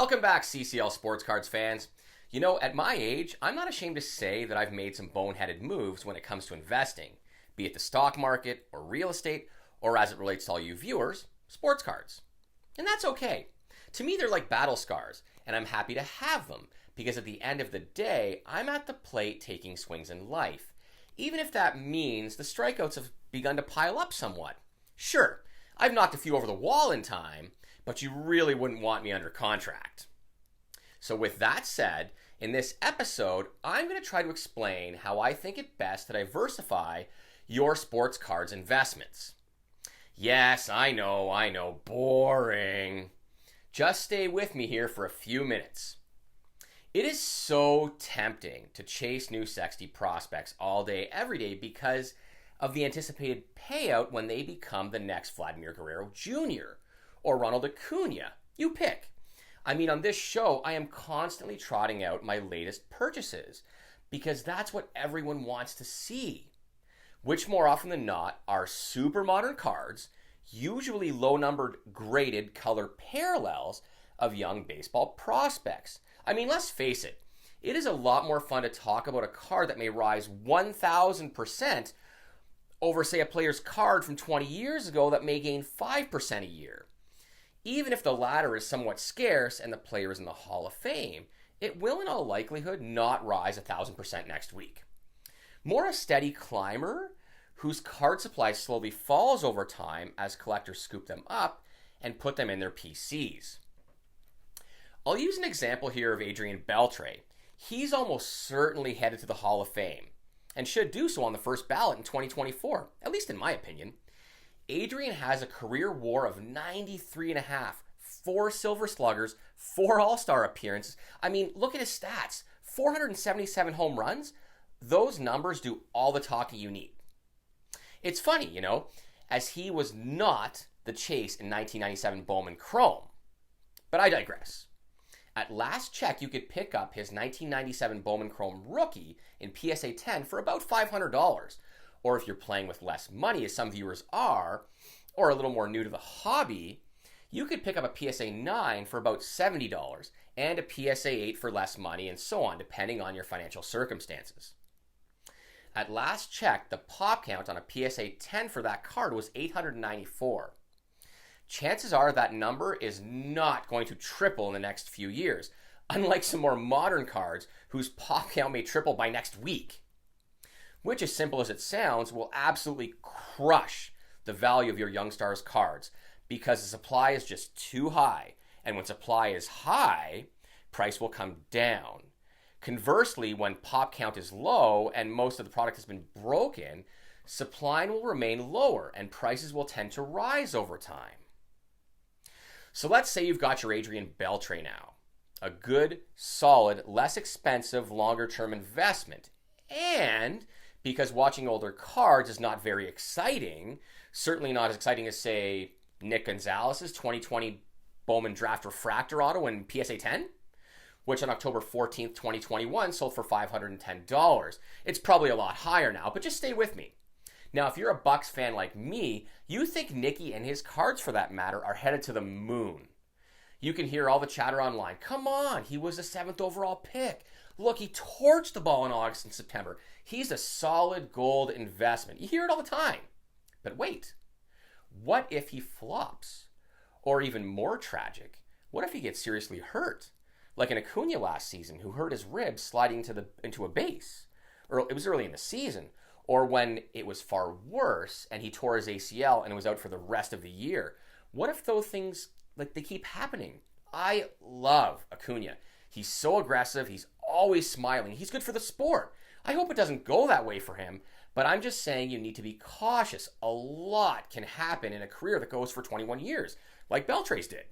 Welcome back, CCL Sports Cards fans. You know, at my age, I'm not ashamed to say that I've made some boneheaded moves when it comes to investing, be it the stock market or real estate, or as it relates to all you viewers, sports cards. And that's okay. To me, they're like battle scars, and I'm happy to have them because at the end of the day, I'm at the plate taking swings in life, even if that means the strikeouts have begun to pile up somewhat. Sure, I've knocked a few over the wall in time, but you really wouldn't want me under contract. So with that said, in this episode, I'm going to try to explain how I think it best to diversify your sports cards investments. Yes, I know, boring. Just stay with me here for a few minutes. It is so tempting to chase new sexy prospects all day, every day because of the anticipated payout when they become the next Vladimir Guerrero Jr. or Ronald Acuna. You pick. I mean, on this show, I am constantly trotting out my latest purchases because that's what everyone wants to see, which more often than not are super modern cards, usually low-numbered graded color parallels of young baseball prospects. I mean, let's face it, it is a lot more fun to talk about a card that may rise 1,000% over, say, a player's card from 20 years ago that may gain 5% a year. Even if the latter is somewhat scarce and the player is in the Hall of Fame, it will in all likelihood not rise 1,000% next week. More a steady climber whose card supply slowly falls over time as collectors scoop them up and put them in their PCs. I'll use an example here of Adrian Beltre. He's almost certainly headed to the Hall of Fame and should do so on the first ballot in 2024, at least in my opinion. Adrian has a career WAR of 93.5, 4 Silver Sluggers, 4 All-Star appearances. I mean, look at his stats. 477 home runs. Those numbers do all the talking you need. It's funny, you know, as he was not the chase in 1997 Bowman Chrome. But I digress. At last check, you could pick up his 1997 Bowman Chrome rookie in PSA 10 for about $500. Or if you're playing with less money, as some viewers are, or a little more new to the hobby, you could pick up a PSA 9 for about $70 and a PSA 8 for less money and so on, depending on your financial circumstances. At last check, the pop count on a PSA 10 for that card was 894. Chances are that number is not going to triple in the next few years, unlike some more modern cards whose pop count may triple by next week. Which, as simple as it sounds, will absolutely crush the value of your Young Stars cards because the supply is just too high. And when supply is high, price will come down. Conversely, when pop count is low and most of the product has been broken, supply will remain lower and prices will tend to rise over time. So let's say you've got your Adrian Beltre now. A good, solid, less expensive, longer-term investment. And because watching older cards is not very exciting, certainly not as exciting as, say, Nick Gonzalez's 2020 Bowman Draft Refractor Auto in PSA 10, which on October 14th, 2021 sold for $510. It's probably a lot higher now, but just stay with me. Now, if you're a Bucks fan like me, you think Nicky and his cards, for that matter, are headed to the moon. You can hear all the chatter online. Come on, he was the 7th overall pick. Look, he torched the ball in August and September. He's a solid gold investment. You hear it all the time. But wait, what if he flops? Or even more tragic, what if he gets seriously hurt? Like an Acuna last season who hurt his ribs sliding into a base. Or it was early in the season. Or when it was far worse and he tore his ACL and was out for the rest of the year. What if those things, they keep happening? I love Acuna. He's so aggressive. He's always smiling. He's good for the sport. I hope it doesn't go that way for him, but I'm just saying you need to be cautious. A lot can happen in a career that goes for 21 years, like Beltre's did.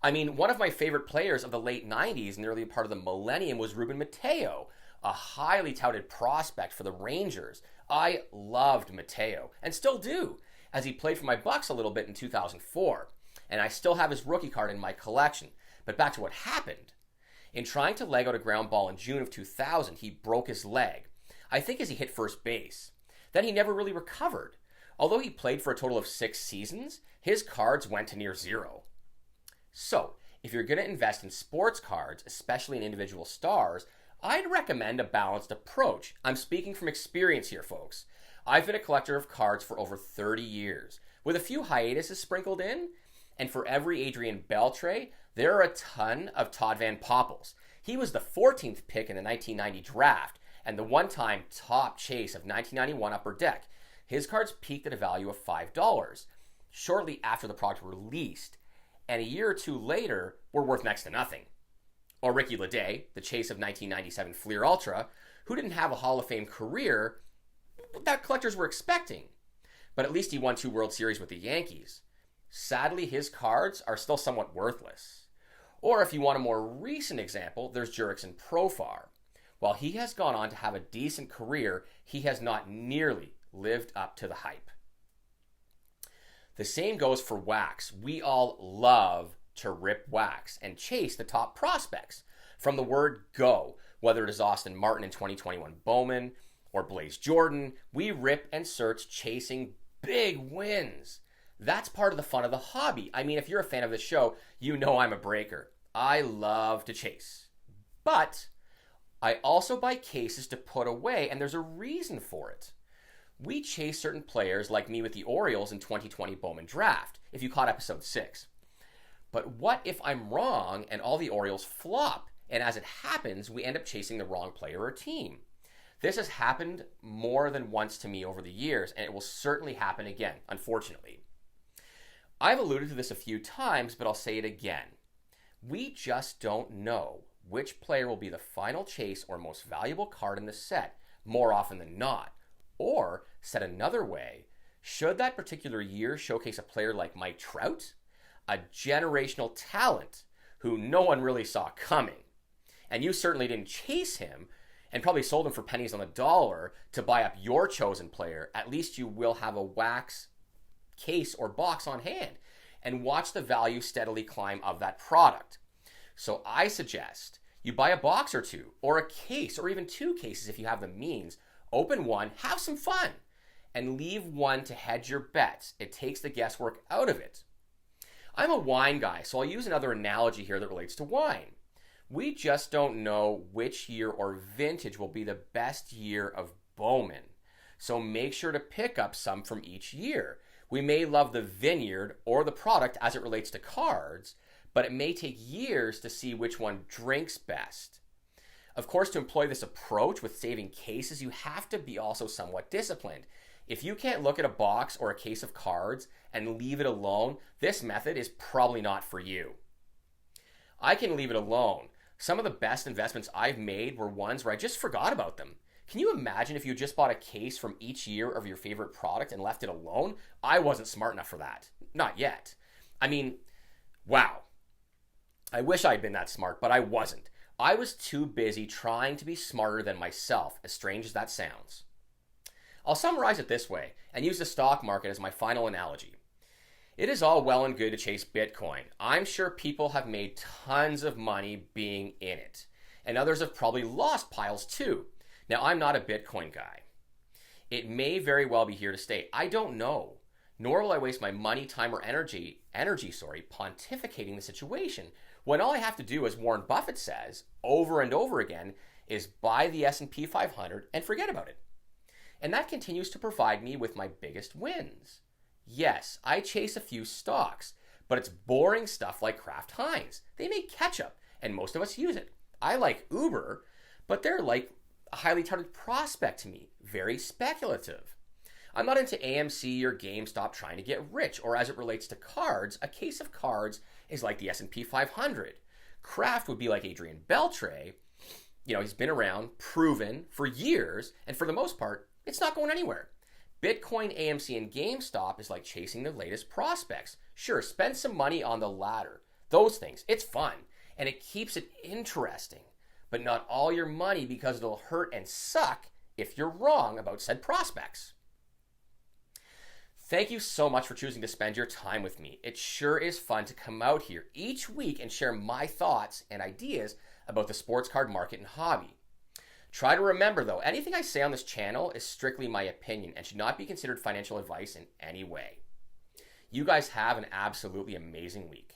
I mean, one of my favorite players of the late 90s and the early part of the millennium was Ruben Mateo, a highly touted prospect for the Rangers. I loved Mateo, and still do, as he played for my Bucks a little bit in 2004, and I still have his rookie card in my collection. But back to what happened. In trying to leg out a ground ball in June of 2000, he broke his leg, I think as he hit first base. Then he never really recovered. Although he played for a total of 6 seasons, his cards went to near zero. So, if you're going to invest in sports cards, especially in individual stars, I'd recommend a balanced approach. I'm speaking from experience here, folks. I've been a collector of cards for over 30 years, with a few hiatuses sprinkled in, and for every Adrian Beltre, there are a ton of Todd Van Poppels. He was the 14th pick in the 1990 draft, and the one-time top chase of 1991 Upper Deck. His cards peaked at a value of $5 shortly after the product released, and a year or two later were worth next to nothing. Or Ricky Leday, the chase of 1997 Fleer Ultra, who didn't have a Hall of Fame career that collectors were expecting, but at least he won 2 World Series with the Yankees. Sadly, his cards are still somewhat worthless. Or if you want a more recent example, there's Jurickson Profar. While he has gone on to have a decent career, he has not nearly lived up to the hype. The same goes for wax. We all love to rip wax and chase the top prospects. From the word go, whether it is Austin Martin in 2021 Bowman or Blaze Jordan, we rip and search chasing big wins. That's part of the fun of the hobby. I mean, if you're a fan of the show, you know I'm a breaker. I love to chase. But I also buy cases to put away, and there's a reason for it. We chase certain players, like me with the Orioles in 2020 Bowman Draft, if you caught episode 6. But what if I'm wrong and all the Orioles flop, and as it happens, we end up chasing the wrong player or team? This has happened more than once to me over the years, and it will certainly happen again, unfortunately. I've alluded to this a few times, but I'll say it again. We just don't know which player will be the final chase or most valuable card in the set, more often than not. Or, said another way, should that particular year showcase a player like Mike Trout, a generational talent who no one really saw coming, and you certainly didn't chase him and probably sold him for pennies on the dollar to buy up your chosen player, at least you will have a wax case or box on hand and watch the value steadily climb of that product. So I suggest you buy a box or two, or a case, or even 2 cases if you have the means. Open one, have some fun, and leave one to hedge your bets. It takes the guesswork out of it. I'm a wine guy, so I'll use another analogy here that relates to wine. We just don't know which year or vintage will be the best year of Bowman. So make sure to pick up some from each year. We may love the vineyard or the product as it relates to cards, but it may take years to see which one drinks best. Of course, to employ this approach with saving cases, you have to be also somewhat disciplined. If you can't look at a box or a case of cards and leave it alone, this method is probably not for you. I can leave it alone. Some of the best investments I've made were ones where I just forgot about them. Can you imagine if you just bought a case from each year of your favorite product and left it alone? I wasn't smart enough for that. Not yet. I mean, wow. I wish I'd been that smart, but I wasn't. I was too busy trying to be smarter than myself, as strange as that sounds. I'll summarize it this way and use the stock market as my final analogy. It is all well and good to chase Bitcoin. I'm sure people have made tons of money being in it, and others have probably lost piles too. Now, I'm not a Bitcoin guy. It may very well be here to stay. I don't know. Nor will I waste my money, time, or energy, pontificating the situation, when all I have to do, as Warren Buffett says, over and over again, is buy the S&P 500 and forget about it. And that continues to provide me with my biggest wins. Yes, I chase a few stocks, but it's boring stuff like Kraft Heinz. They make ketchup, and most of us use it. I like Uber, but they're like a highly touted prospect to me, very speculative. I'm not into AMC or GameStop trying to get rich, or as it relates to cards, a case of cards is like the S&P 500. Kraft would be like Adrian Beltre. He's been around, proven for years, and for the most part, it's not going anywhere. Bitcoin, AMC, and GameStop is like chasing the latest prospects. Sure, spend some money on the latter. Those things, it's fun, and it keeps it interesting. But not all your money, because it'll hurt and suck if you're wrong about said prospects. Thank you so much for choosing to spend your time with me. It sure is fun to come out here each week and share my thoughts and ideas about the sports card market and hobby. Try to remember, though, anything I say on this channel is strictly my opinion and should not be considered financial advice in any way. You guys have an absolutely amazing week.